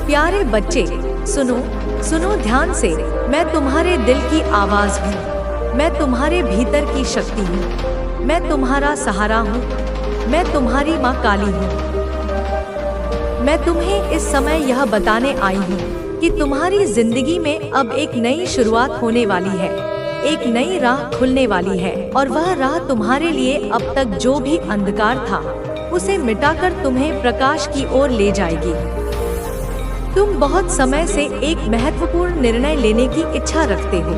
प्यारे बच्चे, सुनो सुनो ध्यान से। मैं तुम्हारे दिल की आवाज हूँ। मैं तुम्हारे भीतर की शक्ति हूँ। मैं तुम्हारा सहारा हूँ। मैं तुम्हारी माँ काली हूँ। मैं तुम्हें इस समय यह बताने आई हूँ कि तुम्हारी जिंदगी में अब एक नई शुरुआत होने वाली है। एक नई राह खुलने वाली है और वह राह तुम्हारे लिए अब तक जो भी अंधकार था उसे मिटाकर तुम्हें प्रकाश की ओर ले जाएगी। तुम बहुत समय से एक महत्वपूर्ण निर्णय लेने की इच्छा रखते हो।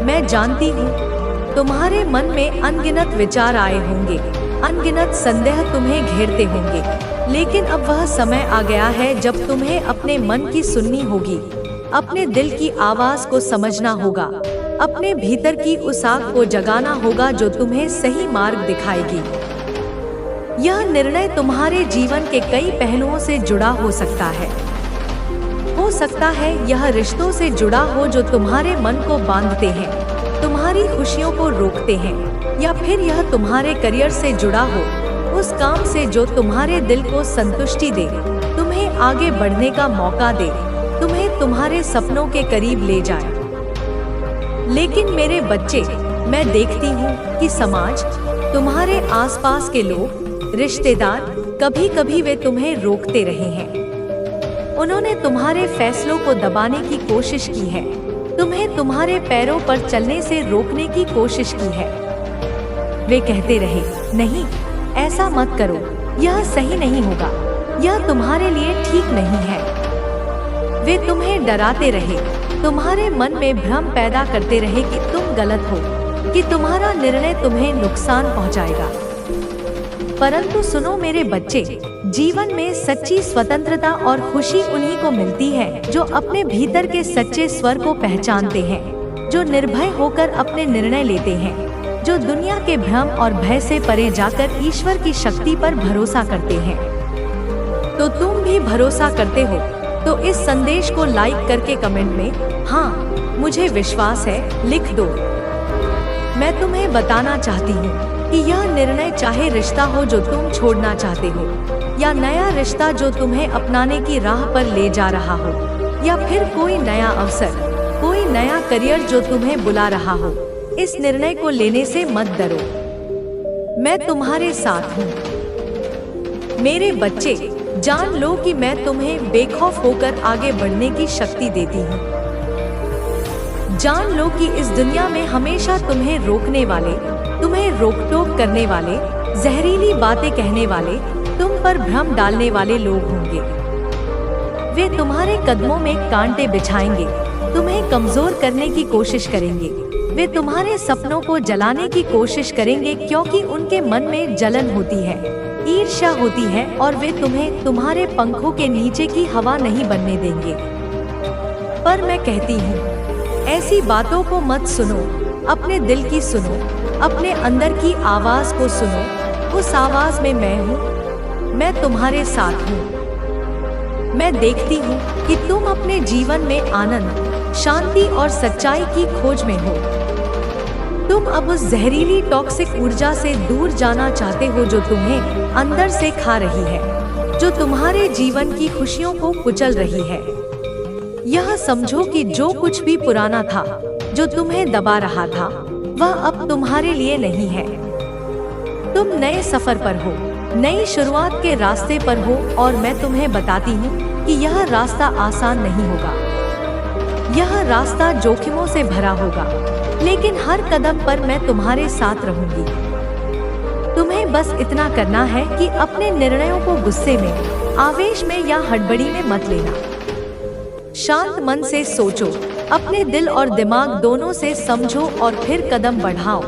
मैं जानती हूँ तुम्हारे मन में अनगिनत विचार आए होंगे, अनगिनत संदेह तुम्हें घेरते होंगे, लेकिन अब वह समय आ गया है जब तुम्हें अपने मन की सुननी होगी, अपने दिल की आवाज को समझना होगा, अपने भीतर की उस आग को जगाना होगा जो तुम्हें सही मार्ग दिखाएगी। यह निर्णय तुम्हारे जीवन के कई पहलुओं से जुड़ा हो सकता है। हो सकता है यह रिश्तों से जुड़ा हो जो तुम्हारे मन को बांधते हैं, तुम्हारी खुशियों को रोकते हैं, या फिर यह तुम्हारे करियर से जुड़ा हो, उस काम से जो तुम्हारे दिल को संतुष्टि दे, तुम्हें आगे बढ़ने का मौका दे, तुम्हें तुम्हारे सपनों के करीब ले जाए। लेकिन मेरे बच्चे, मैं देखती हूँ कि समाज, तुम्हारे आसपास के लोग, रिश्तेदार, कभी कभी वे तुम्हें रोकते रहे हैं। उन्होंने तुम्हारे फैसलों को दबाने की कोशिश की है, तुम्हें तुम्हारे पैरों पर चलने से रोकने की कोशिश की है। वे कहते रहे, नहीं, ऐसा मत करो, यह सही नहीं होगा, यह तुम्हारे लिए ठीक नहीं है। वे तुम्हें डराते रहे, तुम्हारे मन में भ्रम पैदा करते रहे कि तुम गलत हो, कि तुम्हारा निर्णय तुम्हें नुकसान पहुंचाएगा। परंतु सुनो मेरे बच्चे, जीवन में सच्ची स्वतंत्रता और खुशी उन्हीं को मिलती है जो अपने भीतर के सच्चे स्वर को पहचानते हैं, जो निर्भय होकर अपने निर्णय लेते हैं, जो दुनिया के भ्रम और भय से परे जाकर ईश्वर की शक्ति पर भरोसा करते हैं। तो तुम भी भरोसा करते हो तो इस संदेश को लाइक करके कमेंट में हाँ, मुझे विश्वास है लिख दो। मैं तुम्हें बताना चाहती हूँ कि यह निर्णय, चाहे रिश्ता हो जो तुम छोड़ना चाहते हो, या नया रिश्ता जो तुम्हें अपनाने की राह पर ले जा रहा हो, या फिर कोई नया अवसर, कोई नया करियर जो तुम्हें बुला रहा हो, इस निर्णय को लेने से मत डरो। मैं तुम्हारे साथ हूँ। मेरे बच्चे, जान लो कि मैं तुम्हें बेखौफ होकर आगे बढ़ने की शक्ति देती हूँ। जान लो कि इस दुनिया में हमेशा तुम्हें रोकने वाले, तुम्हें रोक-टोक करने वाले, जहरीली बातें कहने वाले, तुम पर भ्रम डालने वाले लोग होंगे। वे तुम्हारे कदमों में कांटे बिछाएंगे, तुम्हें कमजोर करने की कोशिश करेंगे। वे तुम्हारे सपनों को जलाने की कोशिश करेंगे क्योंकि उनके मन में जलन होती है, ईर्ष्या होती है, और वे तुम्हें तुम्हारे पंखों के नीचे की हवा नहीं बनने देंगे। पर मैं कहती हूँ, ऐसी बातों को मत सुनो, अपने दिल की सुनो, अपने अंदर की आवाज को सुनो। उस आवाज में मैं हूँ, मैं तुम्हारे साथ हूँ। मैं देखती हूँ कि तुम अपने जीवन में आनंद, शांति और सच्चाई की खोज में हो। तुम अब उस जहरीली टॉक्सिक ऊर्जा से दूर जाना चाहते हो जो तुम्हें अंदर से खा रही है, जो तुम्हारे जीवन की खुशियों को कुचल रही है। यह समझो कि जो कुछ भी पुराना था, जो तुम्हें दबा रहा था, वह अब तुम्हारे लिए नहीं है। तुम नए सफर पर हो, नई शुरुआत के रास्ते पर हो, और मैं तुम्हें बताती हूँ कि यह रास्ता आसान नहीं होगा। यह रास्ता जोखिमों से भरा होगा, लेकिन हर कदम पर मैं तुम्हारे साथ रहूंगी। तुम्हें बस इतना करना है कि अपने निर्णयों को गुस्से में, आवेश में या हड़बड़ी में मत लेना। शांत मन से सोचो, अपने दिल और दिमाग दोनों से समझो और फिर कदम बढ़ाओ,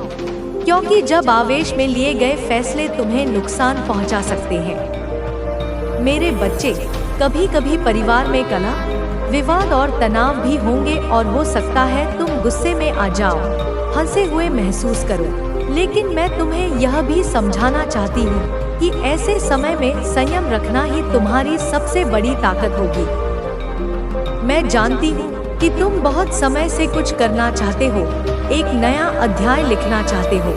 क्योंकि जब आवेश में लिए गए फैसले तुम्हें नुकसान पहुंचा सकते हैं। मेरे बच्चे, कभी कभी परिवार में कलह, विवाद और तनाव भी होंगे और हो सकता है तुम गुस्से में आ जाओ, हंसे हुए महसूस करो, लेकिन मैं तुम्हें यह भी समझाना चाहती हूँ कि ऐसे समय में संयम रखना ही तुम्हारी सबसे बड़ी ताकत होगी। मैं जानती हूँ कि तुम बहुत समय से कुछ करना चाहते हो, एक नया अध्याय लिखना चाहते हो,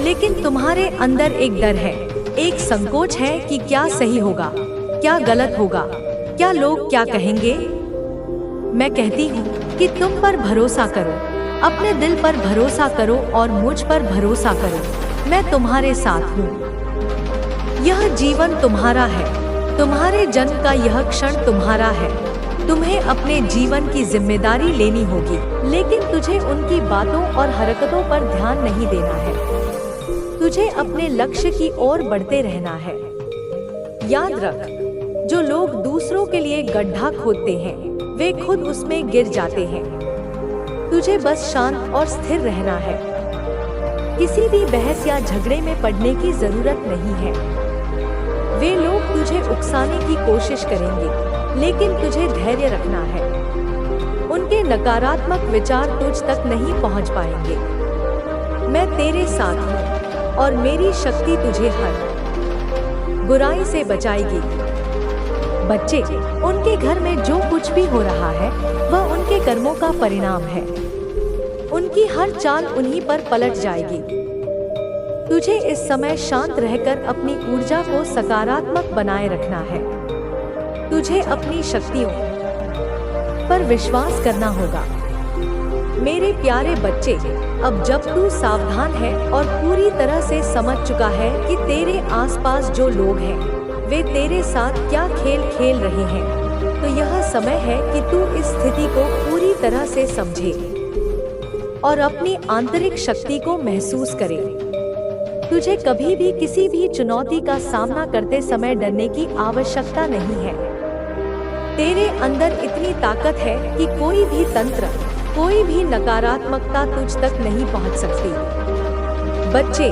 लेकिन तुम्हारे अंदर एक डर है, एक संकोच है कि क्या सही होगा, क्या गलत होगा, क्या लोग क्या कहेंगे? मैं कहती हूँ कि तुम पर भरोसा करो, अपने दिल पर भरोसा करो और मुझ पर भरोसा करो। मैं तुम्हारे साथ हूँ। यह जीवन तुम्हारा है, तुम्हारे जन्म का यह क्षण तुम्हारा है। तुम्हें अपने जीवन की जिम्मेदारी लेनी होगी, लेकिन तुझे उनकी बातों और हरकतों पर ध्यान नहीं देना है। तुझे अपने लक्ष्य की ओर बढ़ते रहना है। याद रख, जो लोग दूसरों के लिए गड्ढा खोदते हैं, वे खुद उसमें गिर जाते हैं। तुझे बस शांत और स्थिर रहना है। किसी भी बहस या झगड़े में पड़ने की जरूरत नहीं है। वे लोग तुझे उकसाने की कोशिश करेंगे, लेकिन तुझे धैर्य रखना है। उनके नकारात्मक विचार तुझ तक नहीं पहुंच पाएंगे। मैं तेरे साथ हूँ और मेरी शक्ति तुझे हर बुराई से बचाएगी। बच्चे, उनके घर में जो कुछ भी हो रहा है वह उनके कर्मों का परिणाम है। उनकी हर चाल उन्हीं पर पलट जाएगी। तुझे इस समय शांत रहकर अपनी ऊर्जा को सकारात्मक बनाए रखना है। तुझे अपनी शक्तियों पर विश्वास करना होगा। मेरे प्यारे बच्चे, अब जब तू सावधान है और पूरी तरह से समझ चुका है कि तेरे आसपास जो लोग हैं वे तेरे साथ क्या खेल खेल रहे हैं, तो यह समय है कि तू इस स्थिति को पूरी तरह से समझे और अपनी आंतरिक शक्ति को महसूस करे। तुझे कभी भी किसी भी चुनौती का सामना करते समय डरने की आवश्यकता नहीं है। तेरे अंदर इतनी ताकत है कि कोई भी तंत्र, कोई भी नकारात्मकता तुझ तक नहीं पहुंच सकती। बच्चे,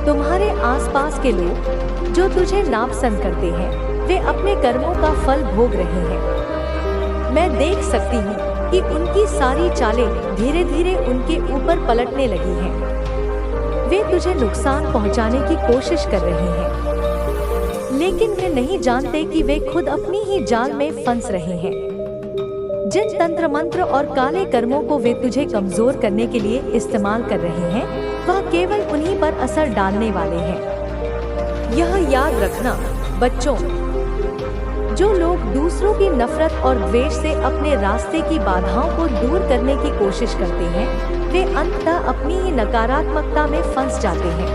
तुम्हारे आसपास के लोग जो तुझे नापसंद करते हैं, वे अपने कर्मों का फल भोग रहे हैं। मैं देख सकती हूँ कि उनकी सारी चालें धीरे धीरे उनके ऊपर पलटने लगी हैं। वे तुझे नुकसान पहुँचाने की कोशिश कर रहे हैं, लेकिन वे नहीं जानते कि वे खुद अपनी ही जाल में फंस रहे हैं। जिन तंत्र मंत्र और काले कर्मों को वे तुझे कमजोर करने के लिए इस्तेमाल कर रहे हैं, वह केवल उन्हीं पर असर डालने वाले हैं। यह याद रखना बच्चों, जो लोग दूसरों की नफरत और द्वेष से अपने रास्ते की बाधाओं को दूर करने की कोशिश करते हैं, वे अंततः अपनी ही नकारात्मकता में फंस जाते हैं।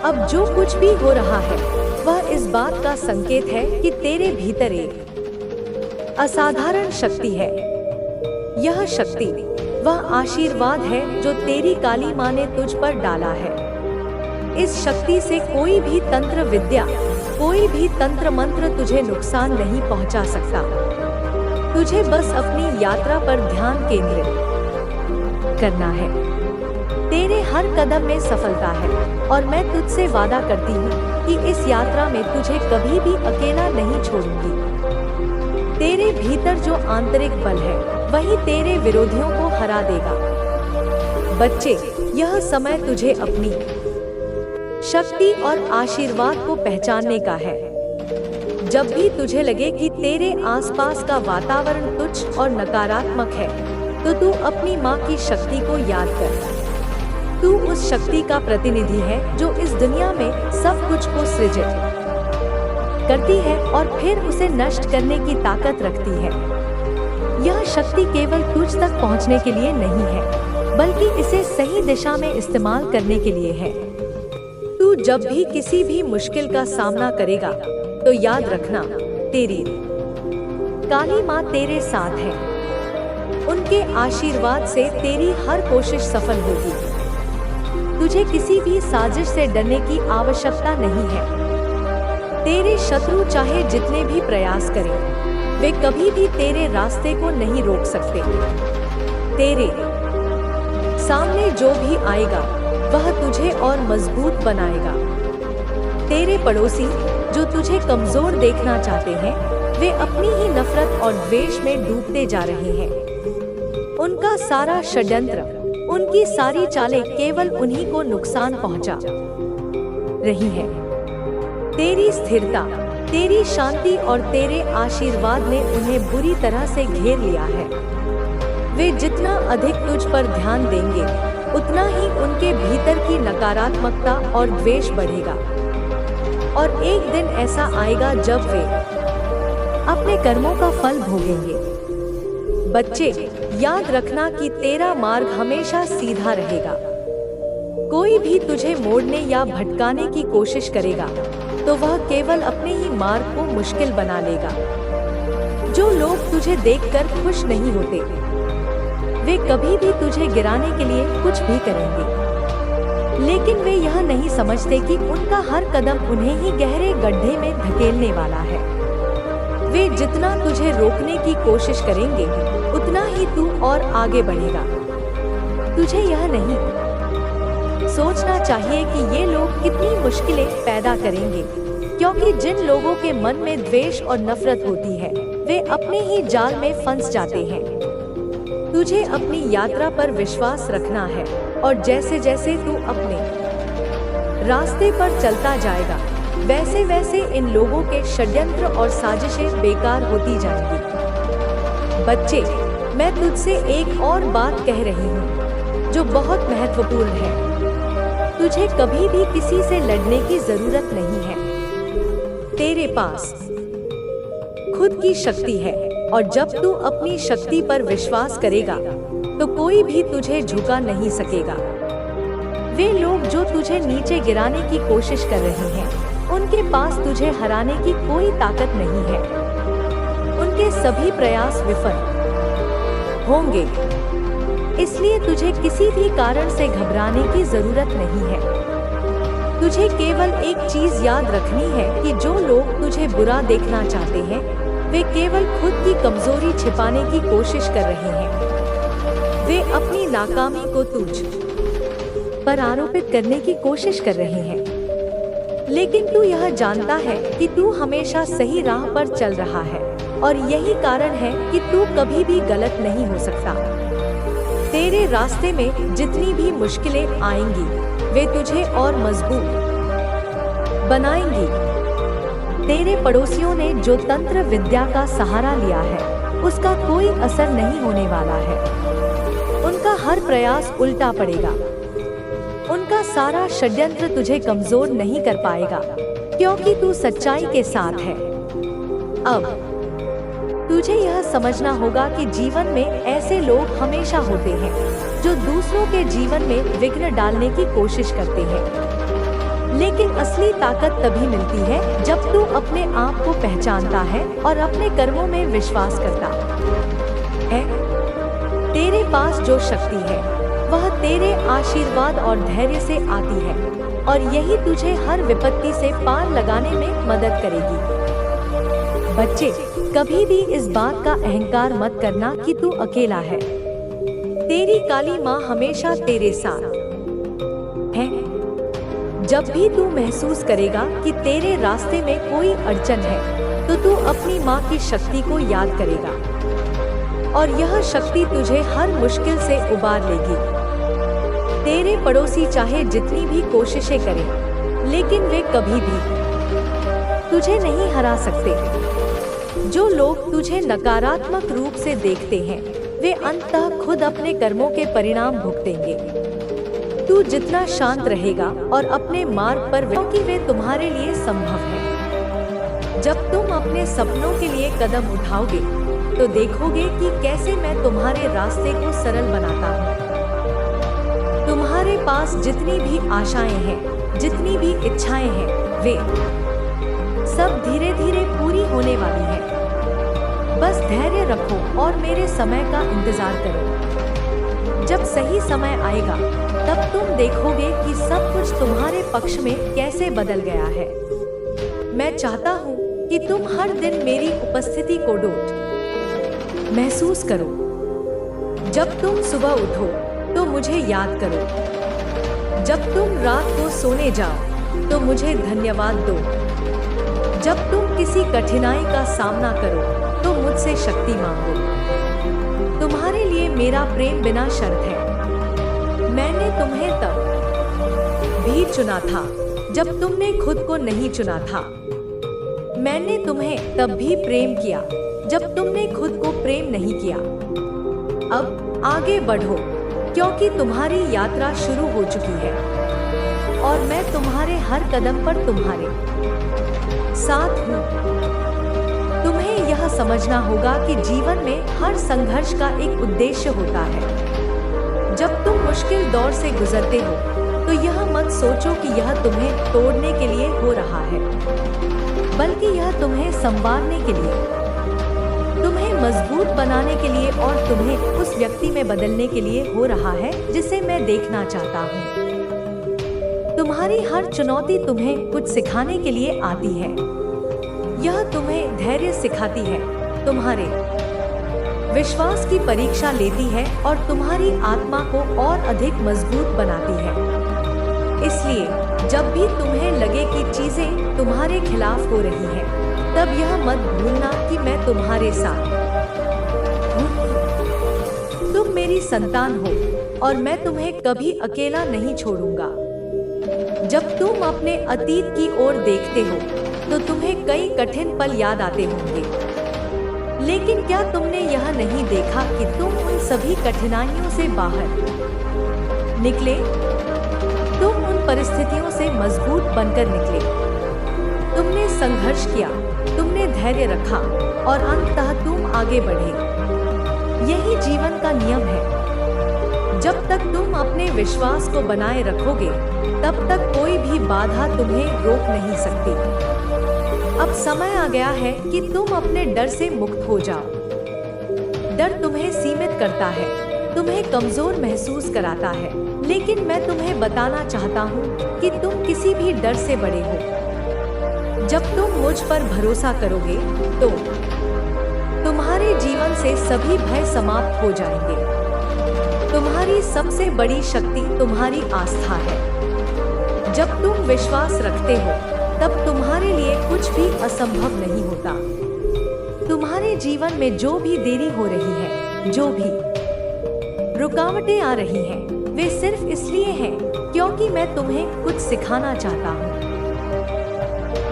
अब जो कुछ भी हो रहा है वह इस बात का संकेत है कि तेरे भीतर एक असाधारण शक्ति है। यह शक्ति वह आशीर्वाद है जो तेरी काली माँ ने तुझ पर डाला है। इस शक्ति से कोई भी तंत्र विद्या, कोई भी तंत्र मंत्र तुझे नुकसान नहीं पहुंचा सकता। तुझे बस अपनी यात्रा पर ध्यान केंद्रित करना है। तेरे हर कदम में सफलता है और मैं तुझसे वादा करती हूँ कि इस यात्रा में तुझे कभी भी अकेला नहीं छोड़ूंगी। तेरे भीतर जो आंतरिक बल है वही तेरे विरोधियों को हरा देगा। बच्चे, यह समय तुझे अपनी शक्ति और आशीर्वाद को पहचानने का है। जब भी तुझे लगे कि तेरे आसपास का वातावरण तुच्छ और नकारात्मक है, तो तू अपनी माँ की शक्ति को याद कर। तू उस शक्ति का प्रतिनिधि है जो इस दुनिया में सब कुछ को सृजित करती है और फिर उसे नष्ट करने की ताकत रखती है। यह शक्ति केवल तुझ तक पहुँचने के लिए नहीं है, बल्कि इसे सही दिशा में इस्तेमाल करने के लिए है। तू जब भी किसी भी मुश्किल का सामना करेगा, तो याद रखना, तेरी काली माँ तेरे साथ है। उनके आशीर्वाद से तेरी हर कोशिश सफल होगी। तुझे किसी भी साजिश से डरने की आवश्यकता नहीं है। तेरे शत्रु चाहे जितने भी प्रयास करें, वे कभी भी तेरे रास्ते को नहीं रोक सकते। तेरे सामने जो भी आएगा वह तुझे और मजबूत बनाएगा। तेरे पड़ोसी जो तुझे कमजोर देखना चाहते हैं, वे अपनी ही नफरत और द्वेष में डूबते जा रहे हैं। उनका सारा षड्यंत्र, उनकी सारी चालें केवल उन्हीं को नुकसान पहुंचा रही है। तेरी स्थिरता, तेरी शांति और तेरे आशीर्वाद ने उन्हें बुरी तरह से घेर लिया है। वे जितना अधिक तुझ पर ध्यान देंगे, उतना ही उनके भीतर की नकारात्मकता और द्वेष बढ़ेगा। और एक दिन ऐसा आएगा जब वे अपने कर्मों का फल भोगेंगे। बच्चे, याद रखना कि तेरा मार्ग हमेशा सीधा रहेगा। कोई भी तुझे मोड़ने या भटकाने की कोशिश करेगा तो वह केवल अपने ही मार्ग को मुश्किल बना लेगा। जो लोग तुझे देखकर खुश नहीं होते, वे कभी भी तुझे गिराने के लिए कुछ भी करेंगे, लेकिन वे यह नहीं समझते कि उनका हर कदम उन्हें ही गहरे गड्ढे में धकेलने वाला है। वे जितना तुझे रोकने की कोशिश करेंगे, उतना ही तू और आगे बढ़ेगा। तुझे यह नहीं सोचना चाहिए कि ये लोग कितनी मुश्किलें पैदा करेंगे, क्योंकि जिन लोगों के मन में द्वेष और नफरत होती है, वे अपने ही जाल में फंस जाते हैं। तुझे अपनी यात्रा पर विश्वास रखना है, और जैसे जैसे तू अपने रास्ते पर चलता जाएगा, वैसे वैसे इन लोगों के षड्यंत्र और साजिशें बेकार होती जाएंगी। बच्चे, मैं तुझसे एक और बात कह रही हूँ जो बहुत महत्वपूर्ण है। तुझे कभी भी किसी से लड़ने की जरूरत नहीं है। तेरे पास खुद की शक्ति है, और जब तू अपनी शक्ति पर विश्वास करेगा तो कोई भी तुझे झुका नहीं सकेगा। वे लोग जो तुझे नीचे गिराने की कोशिश कर रहे हैं, उनके पास तुझे हराने की कोई ताकत नहीं है। उनके सभी प्रयास विफल होंगे, इसलिए तुझे किसी भी कारण से घबराने की जरूरत नहीं है। तुझे केवल एक चीज याद रखनी है कि जो लोग तुझे बुरा देखना चाहते हैं, वे केवल खुद की कमजोरी छिपाने की कोशिश कर रहे हैं। वे अपनी नाकामी को तुझ पर आरोपित करने की कोशिश कर रहे हैं, लेकिन तू यह जानता है कि तू हमेशा सही राह पर चल रहा है, और यही कारण है कि तू कभी भी गलत नहीं हो सकता। तेरे रास्ते में जितनी भी मुश्किलें आएंगी, वे तुझे और मजबूत बनाएंगी। तेरे पड़ोसियों ने जो तंत्र विद्या का सहारा लिया है, उसका कोई असर नहीं होने वाला है। उनका हर प्रयास उल्टा पड़ेगा। उनका सारा षड्यंत्र तुझे कमजोर नहीं कर पाएगा, क्योंकि तू सच्चाई के साथ है। अब तुझे यह समझना होगा कि जीवन में ऐसे लोग हमेशा होते हैं जो दूसरों के जीवन में विघ्न डालने की कोशिश करते हैं, लेकिन असली ताकत तभी मिलती है जब तू अपने आप को पहचानता है और अपने कर्मों में विश्वास करता है। तेरे पास जो शक्ति है, वह तेरे आशीर्वाद और धैर्य से आती है, और यही तुझे हर विपत्ति से पार लगाने में मदद करेगी। बच्चे, कभी भी इस बात का अहंकार मत करना कि तू अकेला है। तेरी काली माँ हमेशा तेरे साथ है। जब भी तू महसूस करेगा कि तेरे रास्ते में कोई अड़चन है, तो तू अपनी माँ की शक्ति को याद करेगा, और यह शक्ति तुझे हर मुश्किल से उबार लेगी। तेरे पड़ोसी चाहे जितनी भी कोशिशें करें, लेकिन वे कभी भी तुझे नहीं हरा सकते। जो लोग तुझे नकारात्मक रूप से देखते हैं, वे अंततः खुद अपने कर्मों के परिणाम भुगतेंगे। तू जितना शांत रहेगा और अपने मार्ग पर, क्योंकि वे तुम्हारे लिए संभव है। जब तुम अपने सपनों के लिए कदम उठाओगे, तो देखोगे कि कैसे मैं तुम्हारे रास्ते को सरल बनाता हूँ। तुम्हारे पास जितनी भी आशाएं हैं, जितनी भी इच्छाएं हैं, वे सब धीरे धीरे पूरी होने वाली हैं। बस धैर्य रखो और मेरे समय का इंतजार करो। जब सही समय आएगा, तब तुम देखोगे कि सब कुछ तुम्हारे पक्ष में कैसे बदल गया है। मैं चाहता हूँ कि तुम हर दिन मेरी उपस्थिति को डोट महसूस करो। जब तुम सुबह उठो तो मुझे याद करो। जब तुम रात को सोने जाओ तो मुझे धन्यवाद दो। जब तुम किसी कठिनाई का सामना करो तो मुझसे शक्ति मांगो। तुम्हारे लिए मेरा प्रेम बिना शर्त है। मैंने तुम्हें तब भी चुना था जब तुमने खुद को नहीं चुना था। मैंने तुम्हें तब भी प्रेम किया जब तुमने खुद को प्रेम नहीं किया। अब आगे बढ़ो, क्योंकि तुम्हारी यात्रा शुरू हो चुकी है, और मैं तुम्हारे हर कदम पर तुम्हारे साथ हूँ। तुम्हें यह समझना होगा कि जीवन में हर संघर्ष का एक उद्देश्य होता है। जब तुम मुश्किल दौर से गुजरते हो तो यह मत सोचो कि यह तुम्हें तोड़ने के लिए हो रहा है, बल्कि यह तुम्हें संवारने के लिए, तुम्हें मजबूत बनाने के लिए और तुम्हें उस व्यक्ति में बदलने के लिए हो रहा है जिसे मैं देखना चाहता हूँ। तुम्हारी हर चुनौती तुम्हें कुछ सिखाने के लिए आती है। यह तुम्हें धैर्य सिखाती है, तुम्हारे विश्वास की परीक्षा लेती है और तुम्हारी आत्मा को और अधिक मजबूत बनाती है। इसलिए जब भी तुम्हें लगे कि चीजें तुम्हारे खिलाफ हो रही हैं, तब यह मत भूलना कि मैं तुम्हारे साथ हूँ। तुम मेरी संतान हो और मैं तुम्हें कभी अकेला नहीं छोड़ूंगा। जब तुम अपने अतीत की ओर देखते हो तो तुम्हें कई कठिन पल याद आते होंगे, लेकिन क्या तुमने यह नहीं देखा कि तुम उन सभी कठिनाइयों से बाहर निकले? तुम उन परिस्थितियों से मजबूत बनकर निकले। तुमने संघर्ष किया, तुमने धैर्य रखा और अंततः तुम आगे बढ़े। यही जीवन का नियम है। जब तक तुम अपने विश्वास को बनाए रखोगे, तब तक कोई भी बाधा तुम्हें रोक नहीं सकती। अब समय आ गया है कि तुम अपने डर से मुक्त हो जाओ। डर तुम्हें सीमित करता है, तुम्हें कमजोर महसूस कराता है, लेकिन मैं तुम्हें बताना चाहता हूँ कि तुम किसी भी डर से बड़े हो। जब तुम मुझ पर भरोसा करोगे तो तुम्हारे जीवन से सभी भय समाप्त हो जाएंगे। तुम्हारी सबसे बड़ी शक्ति तुम्हारी आस्था है। जब तुम विश्वास रखते हो, तब तुम्हारे लिए कुछ भी असंभव नहीं होता। तुम्हारे जीवन में जो भी देरी हो रही है, जो भी रुकावटें आ रही हैं, वे सिर्फ इसलिए हैं क्योंकि मैं तुम्हें कुछ सिखाना चाहता हूँ।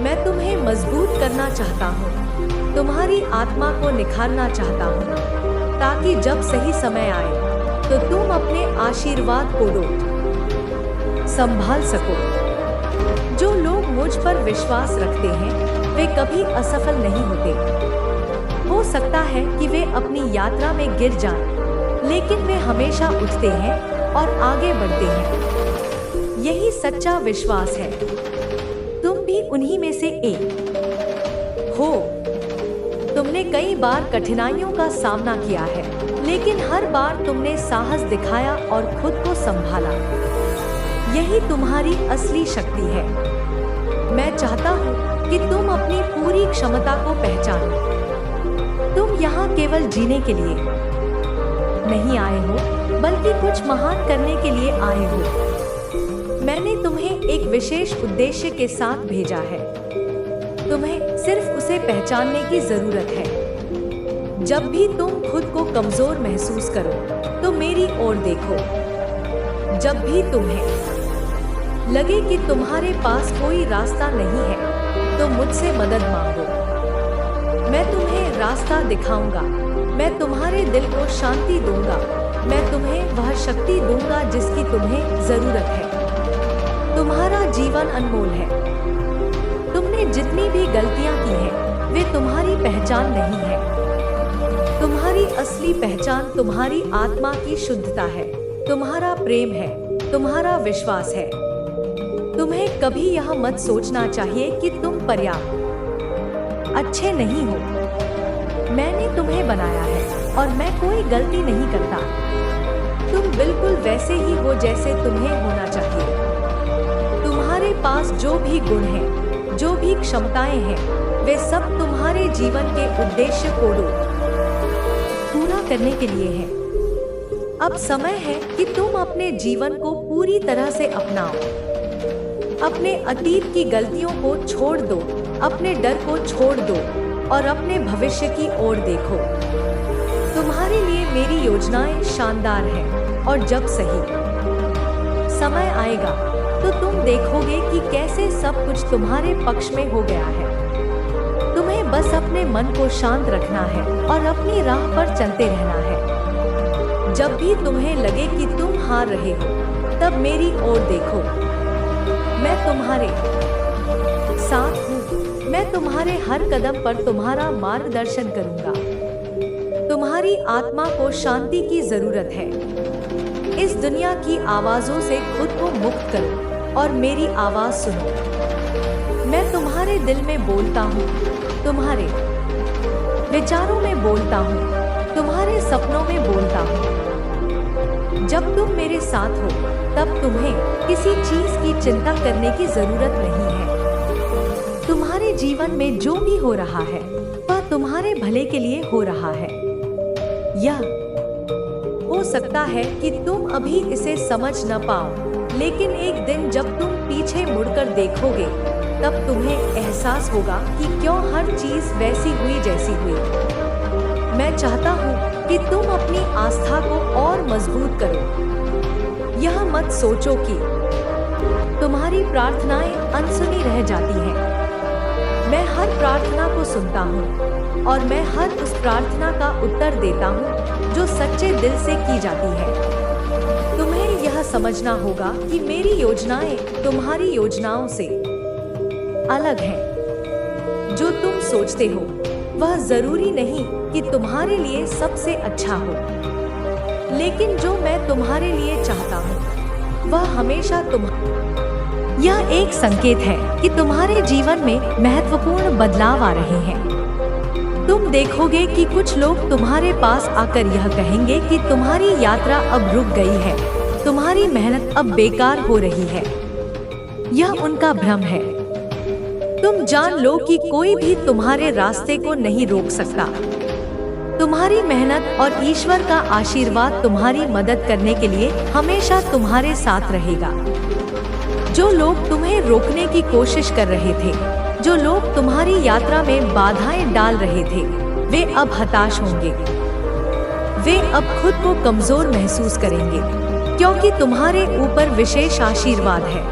मैं तुम्हें मजबूत करना चाहता हूँ, तुम्हारी आत्मा को निखारना चाहता हूँ, ताकि जब सही समय आए तो तुम अपने आशीर्वाद को संभाल सको। जो लोग मुझ पर विश्वास रखते हैं, वे कभी असफल नहीं होते। हो सकता है कि वे अपनी यात्रा में गिर जाएं, लेकिन वे हमेशा उठते हैं और आगे बढ़ते हैं। यही सच्चा विश्वास है। तुम भी उन्हीं में से एक हो। तुमने कई बार कठिनाइयों का सामना किया है, लेकिन हर बार तुमने साहस दिखाया और खुद को संभाला। यही तुम्हारी असली शक्ति है। मैं चाहता हूँ कि तुम अपनी पूरी क्षमता को पहचानो। तुम यहाँ केवल जीने के लिए नहीं आए हो, बल्कि कुछ महान करने के लिए आए हो। मैंने तुम्हें एक विशेष उद्देश्य के साथ भेजा है। तुम्हें सिर्फ उसे पहचानने की जरूरत है। जब भी तुम खुद को कमजोर महसूस करो, तो मेरी ओर देखो। जब भी तुम्हें लगे कि तुम्हारे पास कोई रास्ता नहीं है, तो मुझसे मदद मांगो। मैं तुम्हें रास्ता दिखाऊंगा। मैं तुम्हारे दिल को शांति दूंगा। मैं तुम्हें वह शक्ति दूंगा जिसकी तुम्हें जरूरत है। तुम्हारा जीवन अनमोल है। तुमने जितनी भी गलतियां की हैं, वे तुम्हारी पहचान नहीं है। तुम्हारी असली पहचान तुम्हारी आत्मा की शुद्धता है, तुम्हारा प्रेम है, तुम्हारा विश्वास है। तुम्हें कभी यह मत सोचना चाहिए कि तुम पर्याप्त अच्छे नहीं हो। मैंने तुम्हें बनाया है और मैं कोई गलती नहीं करता। तुम बिल्कुल वैसे ही हो जैसे तुम्हें होना चाहिए। तुम्हारे पास जो भी गुण हैं, जो भी क्षमताएं हैं, वे सब तुम्हारे जीवन के उद्देश्य को पूरा करने के लिए हैं। अब समय है कि तुम अपने जीवन को पूरी तरह से अपनाओ। अपने अतीत की गलतियों को छोड़ दो, अपने डर को छोड़ दो और अपने भविष्य की ओर देखो। तुम्हारे लिए मेरी योजनाएं शानदार हैं और जब सही समय आएगा तो तुम देखोगे कि कैसे सब कुछ तुम्हारे पक्ष में हो गया है। तुम्हें बस अपने मन को शांत रखना है और अपनी राह पर चलते रहना है। जब भी तुम्हें लगे कि तुम हार रहे हो, तब मेरी ओर देखो। मैं तुम्हारे साथ हूँ। मैं तुम्हारे हर कदम पर तुम्हारा मार्गदर्शन करूंगा। तुम्हारी आत्मा को शांति की जरूरत है। इस दुनिया की आवाजों से खुद को मुक्त करो और मेरी आवाज सुनो। मैं तुम्हारे दिल में बोलता हूँ, तुम्हारे विचारों में बोलता हूँ, तुम्हारे सपनों में बोलता हूँ। जब तुम मेरे साथ हो तब तुम्हें किसी चीज की चिंता करने की जरूरत नहीं है। तुम्हारे जीवन में जो भी हो रहा है वह तुम्हारे भले के लिए हो रहा है। यह हो सकता है कि तुम अभी इसे समझ न पाओ, लेकिन एक दिन जब तुम पीछे मुड़कर देखोगे तब तुम्हें एहसास होगा कि क्यों हर चीज वैसी हुई जैसी हुई। मैं चाहता हूँ कि तुम अपनी आस्था को और मजबूत करो। यह मत सोचो कि तुम्हारी प्रार्थनाएं अनसुनी रह जाती हैं। मैं हर प्रार्थना को सुनता हूँ और मैं हर उस प्रार्थना का उत्तर देता हूँ जो सच्चे दिल से की जाती है। तुम्हें यह समझना होगा कि मेरी योजनाएं तुम्हारी योजनाओं से अलग हैं। जो तुम सोचते हो वह जरूरी नहीं कि तुम्हारे लिए सबसे अच्छा हो, लेकिन जो मैं तुम्हारे लिए चाहता हूँ वह हमेशा यह एक संकेत है कि तुम्हारे जीवन में महत्वपूर्ण बदलाव आ रहे हैं। तुम देखोगे कि कुछ लोग तुम्हारे पास आकर यह कहेंगे कि तुम्हारी यात्रा अब रुक गई है, तुम्हारी मेहनत अब बेकार हो रही है। यह उनका भ्रम है। तुम जान लो कि कोई भी तुम्हारे रास्ते को नहीं रोक सकता। तुम्हारी मेहनत और ईश्वर का आशीर्वाद तुम्हारी मदद करने के लिए हमेशा तुम्हारे साथ रहेगा। जो लोग तुम्हें रोकने की कोशिश कर रहे थे, जो लोग तुम्हारी यात्रा में बाधाएं डाल रहे थे, वे अब हताश होंगे। वे अब खुद को कमजोर महसूस करेंगे, क्योंकि तुम्हारे ऊपर विशेष आशीर्वाद है।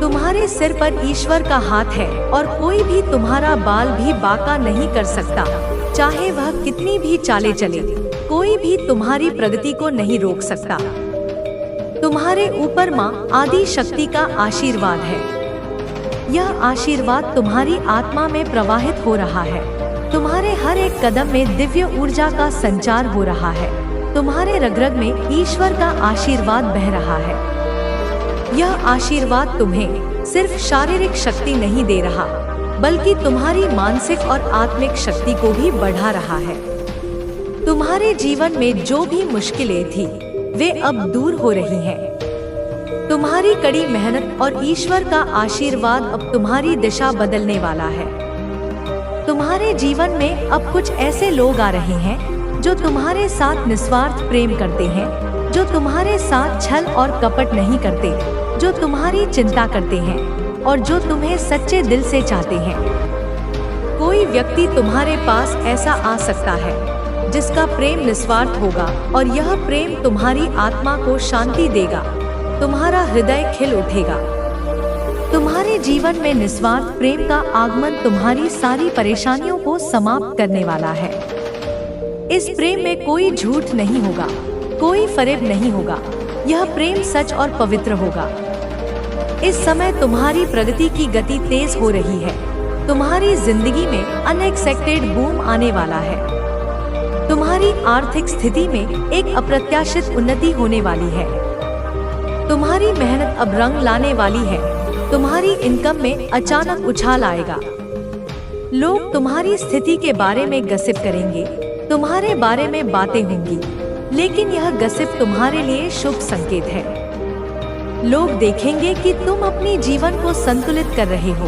तुम्हारे सिर पर ईश्वर का हाथ है और कोई भी तुम्हारा बाल भी बांका नहीं कर सकता। चाहे वह कितनी भी चालें चले, कोई भी तुम्हारी प्रगति को नहीं रोक सकता। तुम्हारे ऊपर माँ आदि शक्ति का आशीर्वाद है। यह आशीर्वाद तुम्हारी आत्मा में प्रवाहित हो रहा है। तुम्हारे हर एक कदम में दिव्य ऊर्जा का संचार हो रहा है। तुम्हारे रग-रग में ईश्वर का आशीर्वाद बह रहा है। यह आशीर्वाद तुम्हें सिर्फ शारीरिक शक्ति नहीं दे रहा, बल्कि तुम्हारी मानसिक और आत्मिक शक्ति को भी बढ़ा रहा है। तुम्हारे जीवन में जो भी मुश्किलें थी, वे अब दूर हो रही हैं। तुम्हारी कड़ी मेहनत और ईश्वर का आशीर्वाद अब तुम्हारी दिशा बदलने वाला है। तुम्हारे जीवन में अब कुछ ऐसे लोग आ रहे हैं जो तुम्हारे साथ निस्वार्थ प्रेम करते हैं, जो तुम्हारे साथ छल और कपट नहीं करते, जो तुम्हारी चिंता करते हैं और जो तुम्हें सच्चे दिल से चाहते हैं। कोई व्यक्ति तुम्हारे पास ऐसा आ सकता है जिसका प्रेम निस्वार्थ होगा और यह प्रेम तुम्हारी आत्मा को शांति देगा। तुम्हारा हृदय खिल उठेगा। तुम्हारे जीवन में निस्वार्थ प्रेम का आगमन तुम्हारी सारी परेशानियों को समाप्त करने वाला है। इस प्रेम में कोई झूठ नहीं होगा, कोई फरेब नहीं होगा। यह प्रेम सच और पवित्र होगा। इस समय तुम्हारी प्रगति की गति तेज हो रही है। तुम्हारी जिंदगी में अनएक्सपेक्टेड बूम आने वाला है। तुम्हारी आर्थिक स्थिति में एक अप्रत्याशित उन्नति होने वाली है। तुम्हारी मेहनत अब रंग लाने वाली है। तुम्हारी इनकम में अचानक उछाल आएगा। लोग तुम्हारी स्थिति के बारे में गसिप करेंगे, तुम्हारे बारे में बातें होंगी, लेकिन यह गसिप तुम्हारे लिए शुभ संकेत है। लोग देखेंगे कि तुम अपने जीवन को संतुलित कर रहे हो,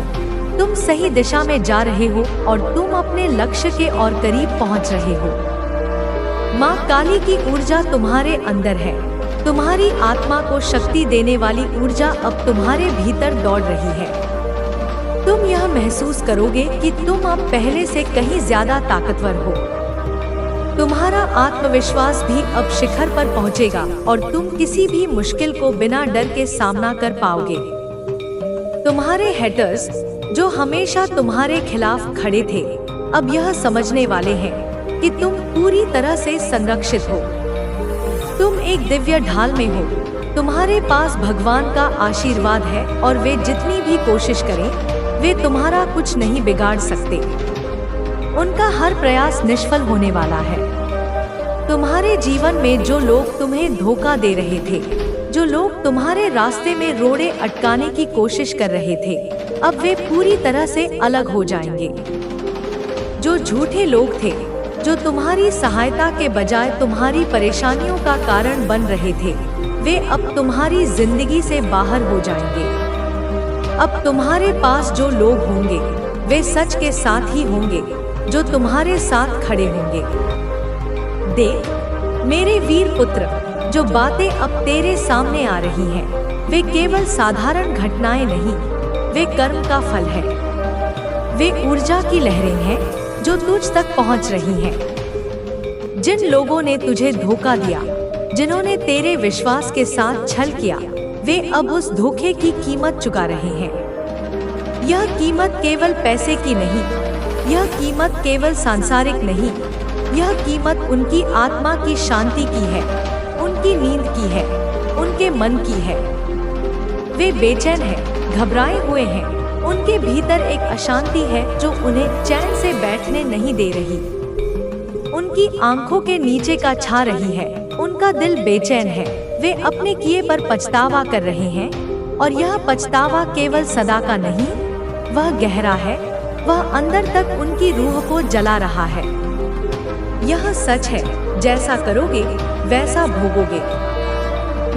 तुम सही दिशा में जा रहे हो और तुम अपने लक्ष्य के और करीब पहुंच रहे हो। माँ काली की ऊर्जा तुम्हारे अंदर है। तुम्हारी आत्मा को शक्ति देने वाली ऊर्जा अब तुम्हारे भीतर दौड़ रही है। तुम यह महसूस करोगे कि तुम अब पहले से कहीं ज्यादा ताकतवर हो। तुम्हारा आत्मविश्वास भी अब शिखर पर पहुंचेगा और तुम किसी भी मुश्किल को बिना डर के सामना कर पाओगे। तुम्हारे हेटर्स जो हमेशा तुम्हारे खिलाफ खड़े थे, अब यह समझने वाले हैं कि तुम पूरी तरह से संरक्षित हो। तुम एक दिव्य ढाल में हो। तुम्हारे पास भगवान का आशीर्वाद है और वे जितनी भी कोशिश करें, वे तुम्हारा कुछ नहीं बिगाड़ सकते। उनका हर प्रयास निष्फल होने वाला है। तुम्हारे जीवन में जो लोग तुम्हें धोखा दे रहे थे, जो लोग तुम्हारे रास्ते में रोड़े अटकाने की कोशिश कर रहे थे, अब वे पूरी तरह से अलग हो जाएंगे। जो झूठे लोग थे, जो तुम्हारी सहायता के बजाय तुम्हारी परेशानियों का कारण बन रहे थे, वे अब तुम्हारी जिंदगी से बाहर हो जाएंगे। अब तुम्हारे पास जो लोग होंगे, वे सच के साथ ही होंगे, जो तुम्हारे साथ खड़े होंगे। देख मेरे वीर पुत्र, जो बातें अब तेरे सामने आ रही हैं, वे केवल साधारण घटनाएं नहीं, वे कर्म का फल है। वे ऊर्जा की लहरें हैं जो तुझ तक पहुंच रही हैं। जिन लोगों ने तुझे धोखा दिया, जिन्होंने तेरे विश्वास के साथ छल किया, वे अब उस धोखे की कीमत चुका रहे हैं। यह कीमत केवल पैसे की नहीं, यह कीमत केवल सांसारिक नहीं, यह कीमत उनकी आत्मा की शांति की है, उनकी नींद की है, उनके मन की है। वे बेचैन हैं, घबराए हुए हैं, उनके भीतर एक अशांति है जो उन्हें चैन से बैठने नहीं दे रही। उनकी आंखों के नीचे का छा रही है, उनका दिल बेचैन है, वे अपने किए पर पछतावा कर रहे हैं, और यह पछतावा केवल सदा का नहीं, वह गहरा है, वह अंदर तक उनकी रूह को जला रहा है। यह सच है, जैसा करोगे वैसा भोगोगे।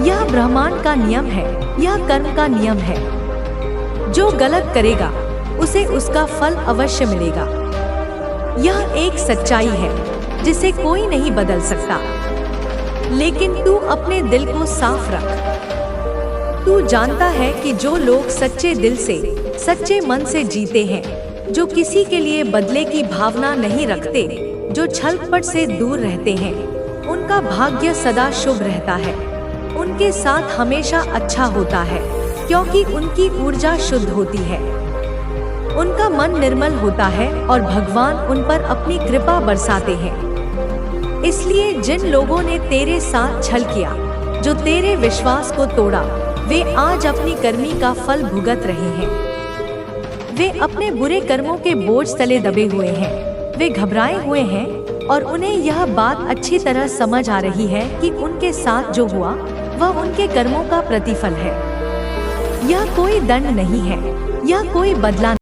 यह ब्रह्मांड का नियम है, यह कर्म का नियम है। जो गलत करेगा उसे उसका फल अवश्य मिलेगा। यह एक सच्चाई है जिसे कोई नहीं बदल सकता। लेकिन तू अपने दिल को साफ रख। तू जानता है कि जो लोग सच्चे दिल से, सच्चे मन से जीते हैं, जो किसी के लिए बदले की भावना नहीं रखते, जो छलकपट से दूर रहते हैं, उनका भाग्य सदा शुभ रहता है। उनके साथ हमेशा अच्छा होता है, क्योंकि उनकी ऊर्जा शुद्ध होती है, उनका मन निर्मल होता है और भगवान उन पर अपनी कृपा बरसाते हैं। इसलिए जिन लोगों ने तेरे साथ छल किया, जो तेरे विश्वास को तोड़ा, वे आज अपनी कर्मी का फल भुगत रहे हैं। वे अपने बुरे कर्मों के बोझ तले दबे हुए हैं, वे घबराए हुए हैं, और उन्हें यह बात अच्छी तरह समझ आ रही है कि उनके साथ जो हुआ वह उनके कर्मों का प्रतिफल है। यह कोई दंड नहीं है, यह कोई बदला